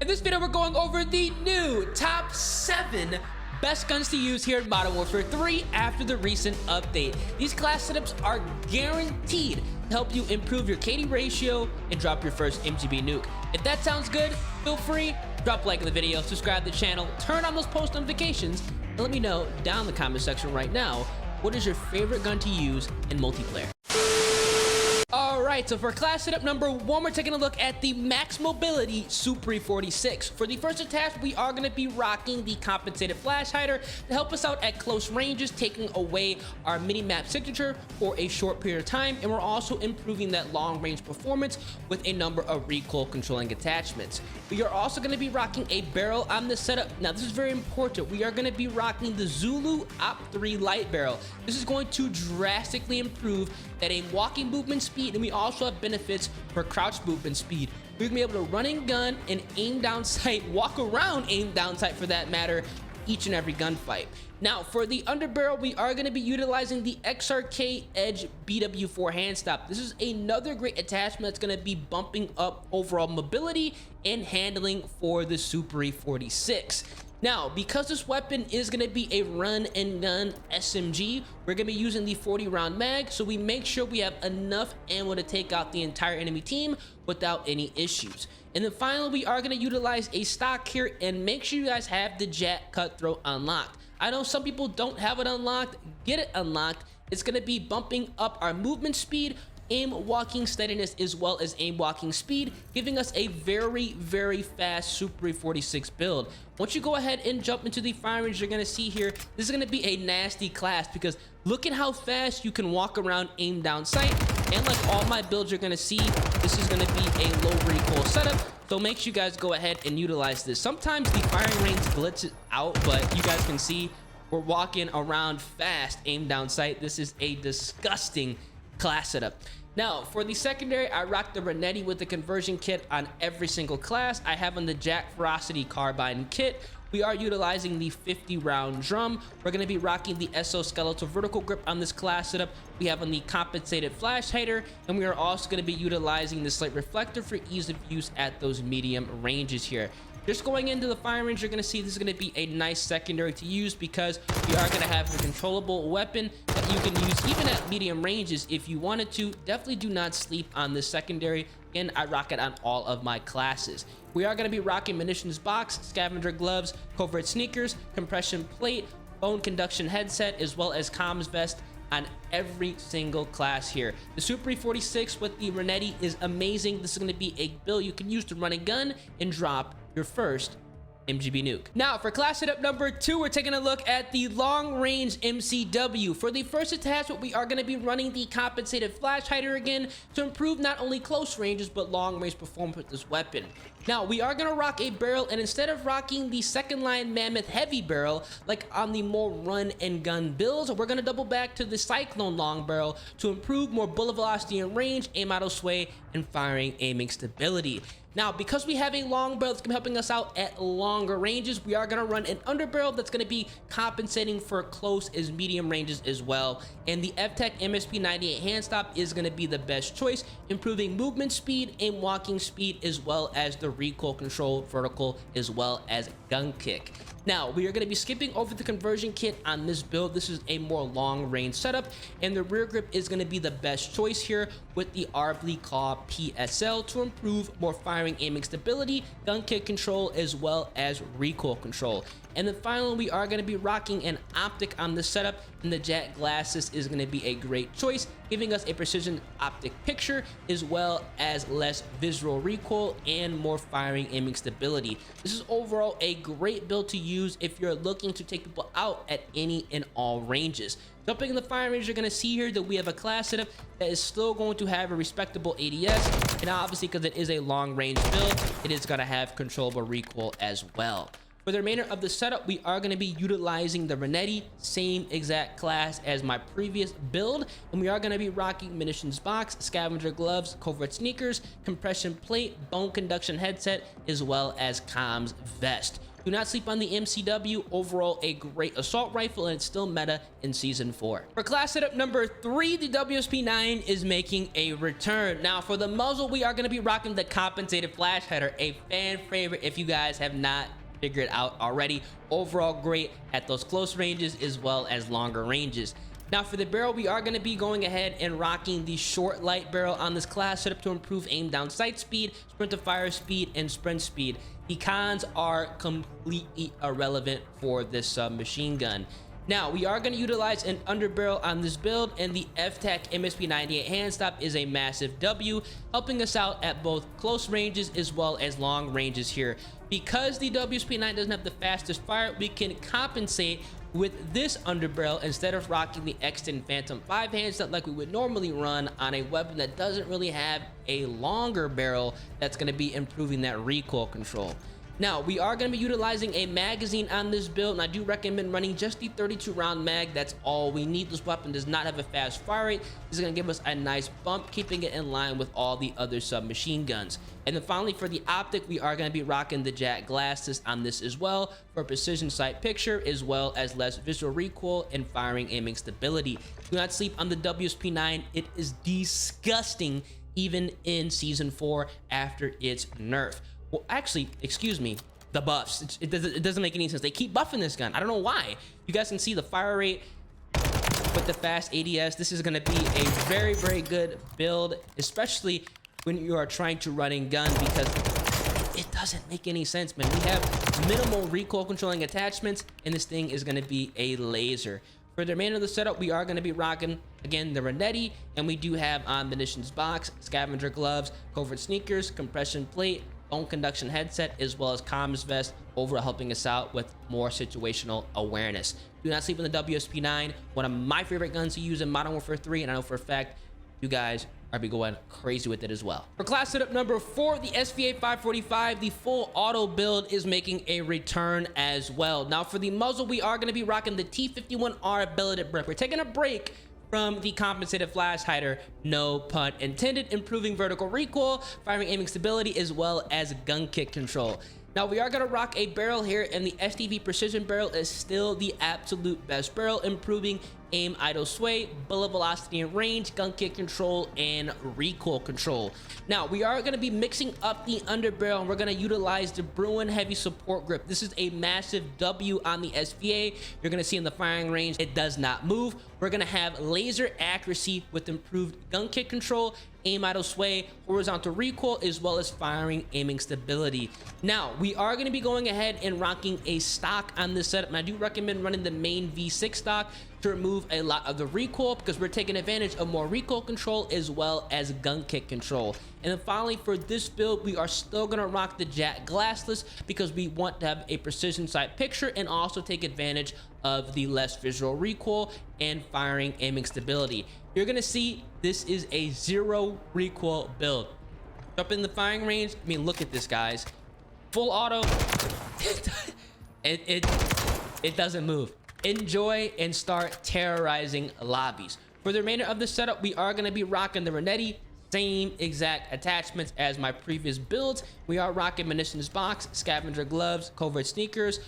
In this video, we're going over the new top 7 best guns to use here in Modern Warfare 3 after the recent update. These class setups are guaranteed to help you improve your KD ratio and drop your first MGB nuke. If that sounds good, feel free, drop a like in the video, subscribe to the channel, turn on those post notifications, and let me know down in the comment section right now, what is your favorite gun to use in multiplayer? Alright, so for class setup number 1, we're taking a look at the Max Mobility SUPERI 46. For the first attach, we are going to be rocking the compensated flash hider to help us out at close ranges, taking away our mini-map signature for a short period of time, and we're also improving that long-range performance with a number of recoil controlling attachments. We are also going to be rocking a barrel on this setup. Now, this is very important. We are going to be rocking the Zulu OP3 light barrel. This is going to drastically improve that aim walking movement speed, and we also have benefits for crouch movement speed. We're gonna be able to run and gun and aim down sight, walk around aim down sight for that matter, each and every gunfight. Now, for the underbarrel, we are going to be utilizing the XRK Edge BW4 hand stop. This is another great attachment that's going to be bumping up overall mobility and handling for the SUPERI 46. Now, because this weapon is going to be a run and gun SMG, we're going to be using the 40 round mag, so we make sure we have enough ammo to take out the entire enemy team without any issues. And then finally, we are going to utilize a stock here, and make sure you guys have the Jack Cutthroat unlocked. I know some people don't have it unlocked. Get it unlocked. It's going to be bumping up our movement speed, aim walking steadiness, as well as aim walking speed, giving us a very fast SUPERI 46 build. Once you go ahead and jump into the firing range, you're going to see here, this is going to be a nasty class, because look at how fast you can walk around aim down sight. And like all my builds you're going to see, this is going to be a low recoil setup, so make sure you guys go ahead and utilize this. Sometimes the firing range glitches out, but you guys can see we're walking around fast aim down sight. This is a disgusting class setup. Now, for the secondary, I rock the Renetti with the conversion kit on every single class. I have on the Jack Ferocity carbine kit. We are utilizing the 50 round drum. We're going to be rocking the exoskeletal vertical grip on this class setup. We have on the compensated flash hider, and we are also going to be utilizing the slate reflector for ease of use at those medium ranges here. Just going into the firing range, you're going to see this is going to be a nice secondary to use, because we are going to have a controllable weapon that you can use even at medium ranges if you wanted to. Definitely do not sleep on this secondary, and I rock it on all of my classes. We are going to be rocking munitions box, scavenger gloves, covert sneakers, compression plate, bone conduction headset, as well as comms vest on every single class here. The SUPERI 46 with the Renetti is amazing. This is going to be a build you can use to run a gun and drop your first MGB nuke. Now, for class setup number 2, we're taking a look at the long range MCW. For the first attachment, we are going to be running the compensated flash hider again to improve not only close ranges but long range performance with this weapon. Now, we are going to rock a barrel, and instead of rocking the second line mammoth heavy barrel like on the more run and gun builds, we're going to double back to the cyclone long barrel to improve more bullet velocity and range, aim auto sway, and firing aiming stability. Now, because we have a long barrel that's going to be helping us out at longer ranges, we are going to run an underbarrel that's going to be compensating for close as medium ranges as well. And the FTech MSP98 hand stop is going to be the best choice, improving movement speed, aim walking speed, as well as the recoil control vertical, as well as gun kick. Now, we are going to be skipping over the conversion kit on this build. This is a more long range setup, and the rear grip is going to be the best choice here with the Arbly Claw PSL to improve more firing aiming stability, gun kick control, as well as recoil control. And then finally, we are going to be rocking an optic on this setup, and the Jack Glasses is going to be a great choice, giving us a precision optic picture, as well as less visual recoil and more firing aiming stability. This is overall a great build to use if you're looking to take people out at any and all ranges. Jumping in the firing range, you're going to see here that we have a class setup that is still going to have a respectable ADS, and obviously because it is a long range build, it is going to have controllable recoil as well. For the remainder of the setup, we are going to be utilizing the Renetti, same exact class as my previous build, and we are going to be rocking munitions box, scavenger gloves, covert sneakers, compression plate, bone conduction headset, as well as comms vest. Do not sleep on the MCW. Overall, a great assault rifle, and it's still meta in Season 4. For class setup number 3, the WSP9 is making a return. Now, for the muzzle, we are going to be rocking the compensated flash header, a fan favorite if you guys have not figured out already. Overall, great at those close ranges as well as longer ranges. Now for the barrel, we are going to be going ahead and rocking the short light barrel on this class setup to improve aim down sight speed, sprint to fire speed, and sprint speed. The cons are completely irrelevant for this submachine gun. Now we are going to utilize an underbarrel on this build, and the FTAC MSP98 hand stop is a massive W, helping us out at both close ranges as well as long ranges here. Because the WSP9 doesn't have the fastest fire, we can compensate with this underbarrel instead of rocking the Exton Phantom 5 hand stop like we would normally run on a weapon that doesn't really have a longer barrel that's going to be improving that recoil control. Now, we are going to be utilizing a magazine on this build, and I do recommend running just the 32 round mag. That's all we need. This weapon does not have a fast fire rate. This is going to give us a nice bump, keeping it in line with all the other submachine guns. And then finally, for the optic, we are going to be rocking the jack glasses on this as well for precision sight picture, as well as less visual recoil and firing aiming stability. Do not sleep on the WSP9. It is disgusting even in Season 4 after its nerf. Well, actually, excuse me, the buffs. It doesn't make any sense. They keep buffing this gun. I don't know why. You guys can see the fire rate with the fast ADS. This is going to be a very, very good build, especially when you are trying to run in gun, because it doesn't make any sense, man. We have minimal recoil controlling attachments, and this thing is going to be a laser. For the remainder of the setup, we are going to be rocking, again, the Renetti, and we do have on munitions box, scavenger gloves, covert sneakers, compression plate, bone conduction headset, as well as comms vest, overall helping us out with more situational awareness. Do not sleep on the WSP9, one of my favorite guns to use in Modern Warfare 3, and I know for a fact you guys are be going crazy with it as well. For class setup number 4, the SVA 545, the full auto build is making a return as well. Now for the muzzle, we are going to be rocking the T51R billeted brick. We're taking a break from the compensated flash hider, no pun intended, improving vertical recoil, firing aiming stability, as well as gun kick control. Now we are going to rock a barrel here, and the STV precision barrel is still the absolute best barrel, improving aim idle sway, bullet velocity and range, gun kick control, and recoil control. Now we are going to be mixing up the underbarrel, and we're going to utilize the Bruin heavy support grip. This is a massive W on the SVA. You're going to see in the firing range, it does not move. We're going to have laser accuracy with improved gun kick control, aim idle sway, horizontal recoil, as well as firing aiming stability. Now we are going to be going ahead and rocking a stock on this setup, and I do recommend running the main V6 stock to remove a lot of the recoil, because we're taking advantage of more recoil control as well as gun kick control. And then finally, for this build, we are still going to rock the jack glassless, because we want to have a precision sight picture and also take advantage of the less visual recoil and firing aiming stability. You're going to see this is a zero recoil build. Up in the firing range, I mean, look at this, guys. Full auto, it doesn't move. Enjoy and start terrorizing lobbies. For the remainder of the setup, we are going to be rocking the Renetti, same exact attachments as my previous builds. We are rocking munitions box, scavenger gloves, covert sneakers,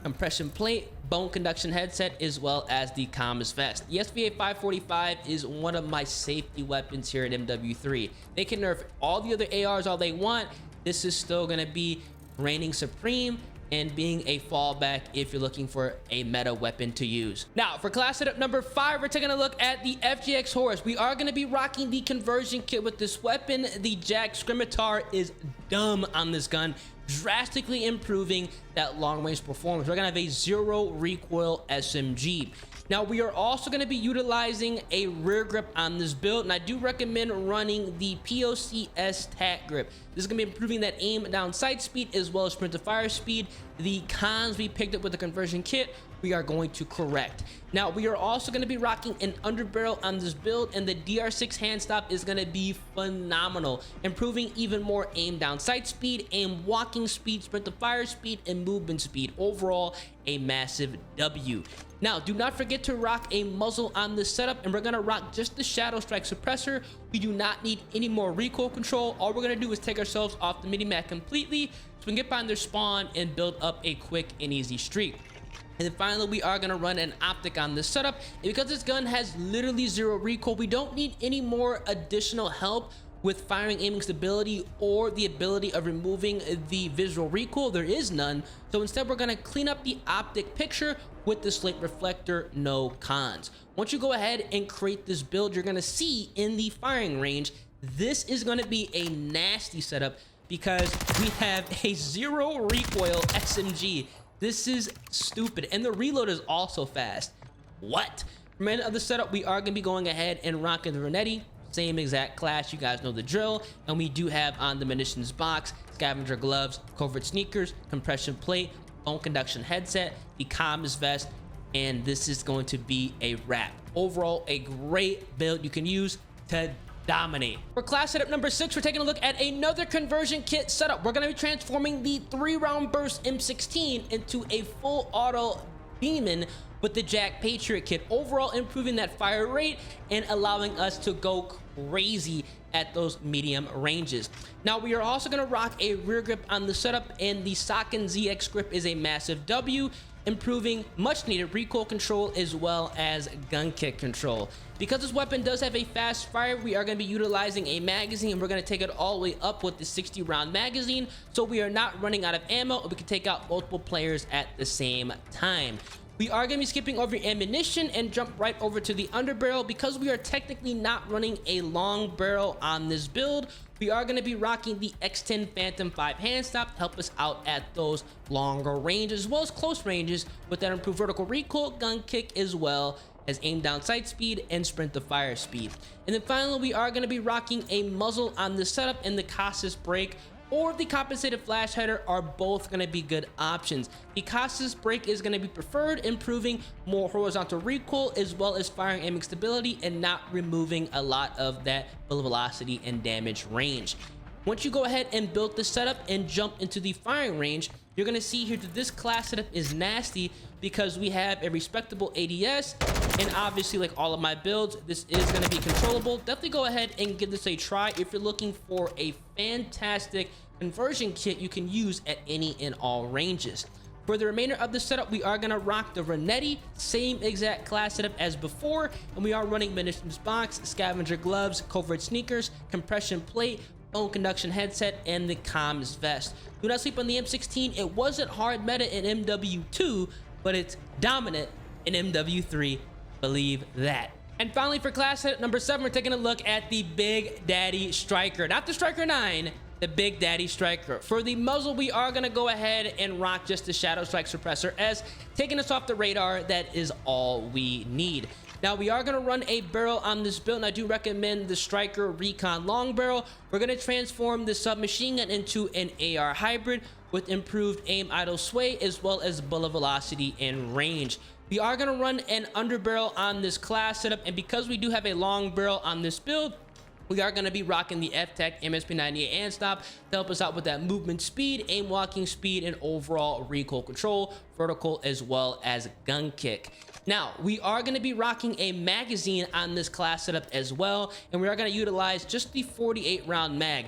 compression plate, bone conduction headset, as well as the comms vest. The SVA 545 is one of my safety weapons here at MW3. They can nerf all the other ARs all they want. This is still going to be reigning supreme and being a fallback if you're looking for a meta weapon to use. Now for class setup number 5, we're taking a look at the FGX HORUS. We are going to be rocking the conversion kit with this weapon. The Jack Scimitar is dumb on this gun, drastically improving that long range performance. We're gonna have a zero recoil SMG. Now we are also going to be utilizing a rear grip on this build, and I do recommend running the POCS tack grip. This is going to be improving that aim down sight speed as well as sprint to fire speed. The cons we picked up with the conversion kit, we are going to correct. Now we are also going to be rocking an underbarrel on this build, and the DR6 hand stop is going to be phenomenal, improving even more aim down sight speed, aim walking speed, sprint to fire speed, and movement speed. Overall, a massive W. Now, do not forget to rock a muzzle on this setup, and we're going to rock just the Shadow Strike suppressor. We do not need any more recoil control. All we're going to do is take ourselves off the mini-map completely, we can get behind their spawn and build up a quick and easy streak. And then finally, we are going to run an optic on this setup. And because this gun has literally 0 recoil, we don't need any more additional help with firing aiming stability or the ability of removing the visual recoil. There is none. So instead, we're going to clean up the optic picture with the slate reflector, no cons. Once you go ahead and create this build, you're going to see in the firing range, this is going to be a nasty setup because we have a 0 recoil SMG. This is stupid, and the reload is also fast. What? For many of the setup, we are going to be going ahead and rocking the Renetti, same exact class, you guys know the drill, and we do have on the munitions box, scavenger gloves, covert sneakers, compression plate, bone conduction headset, the comms vest, and this is going to be a wrap. Overall, a great build you can use to dominate. For class setup number 6, we're taking a look at another conversion kit setup. We're going to be transforming the 3-round burst M16 into a full auto demon with the Jack Patriot kit, overall improving that fire rate and allowing us to go crazy at those medium ranges. Now we are also going to rock a rear grip on the setup, and the Socken ZX grip is a massive W, improving much needed recoil control as well as gun kick control. Because this weapon does have a fast fire, we are going to be utilizing a magazine, and we're going to take it all the way up with the 60 round magazine, so we are not running out of ammo, and we can take out multiple players at the same time. We are going to be skipping over ammunition and jump right over to the underbarrel. Because we are technically not running a long barrel on this build, we are going to be rocking the X10 Phantom 5 hand stop to help us out at those longer ranges as well as close ranges with that improved vertical recoil, gun kick, as well as aim down sight speed and sprint to fire speed. And then finally, we are going to be rocking a muzzle on the setup, and the Casas brake or the compensated flash header are both going to be good options. The Casas brake is going to be preferred, improving more horizontal recoil as well as firing aiming stability and not removing a lot of that bullet velocity and damage range. Once you go ahead and build the setup and jump into the firing range, you're going to see here that this class setup is nasty because we have a respectable ADS, and obviously, like all of my builds, this is going to be controllable. Definitely go ahead and give this a try if you're looking for a fantastic conversion kit you can use at any and all ranges. For the remainder of the setup, we are going to rock the Renetti, same exact class setup as before, and we are running munitions box, scavenger gloves, covert sneakers, compression plate, bone conduction headset, and the comms vest. Do not sleep on the M16. It wasn't hard meta in MW2, but it's dominant in MW3. Believe that. And finally, for class setup number 7, we're taking a look at the Big Daddy Striker, not the Striker 9, the Big Daddy Striker. For the muzzle, we are going to go ahead and rock just the Shadow Strike suppressor, as taking us off the radar, that is all we need. Now, we are going to run a barrel on this build, and I do recommend the Striker Recon long barrel. We're going to transform the submachine gun into an AR hybrid with improved aim idle sway as well as bullet velocity and range. We are going to run an underbarrel on this class setup, and because we do have a long barrel on this build, we are going to be rocking the F-Tech MSP98 and stop to help us out with that movement speed, aim walking speed, and overall recoil control, vertical as well as gun kick. Now, we are going to be rocking a magazine on this class setup as well, and we are going to utilize just the 48 round mag.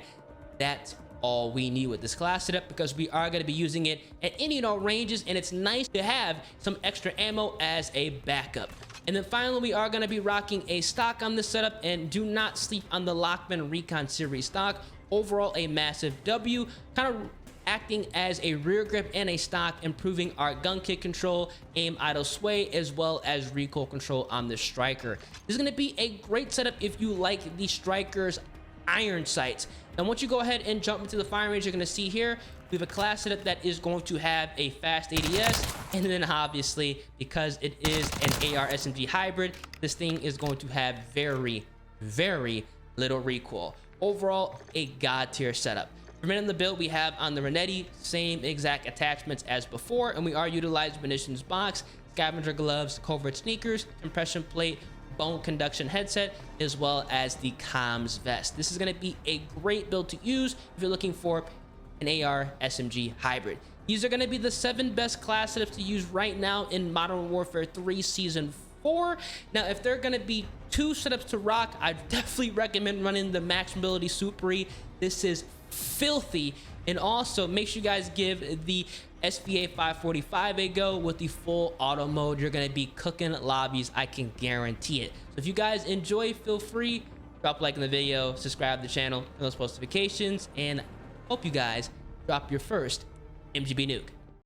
That's all we need with this class setup because we are going to be using it at any and all ranges, and it's nice to have some extra ammo as a backup. And then finally, we are going to be rocking a stock on this setup, and do not sleep on the Lockman Recon Series stock. Overall, a massive W, kind of acting as a rear grip and a stock, improving our gun kick control, aim idle sway, as well as recoil control on the Striker. This is going to be a great setup if you like the Striker's iron sights. Now, once you go ahead and jump into the firing range, you're going to see here we have a class setup that is going to have a fast ADS, and then obviously, because it is an AR SMG hybrid, this thing is going to have very, very little recoil. Overall, a god tier setup. Remaining the build, we have on the Renetti, same exact attachments as before, and we are utilizing munitions box, scavenger gloves, covert sneakers, compression plate, bone conduction headset, as well as the comms vest. This is going to be a great build to use if you're looking for an AR SMG hybrid. These are going to be the 7 best class setups to use right now in Modern Warfare 3 Season 4. Now, if there are going to be 2 setups to rock, I definitely recommend running the Max Mobility SUPERI. This is filthy And also make sure you guys give the SVA 545 a go with the full auto mode. You're gonna be cooking lobbies, I can guarantee it. So if you guys enjoy, feel free, drop a like in the video, subscribe to the channel, turn those post notifications, and hope you guys drop your first MGB nuke.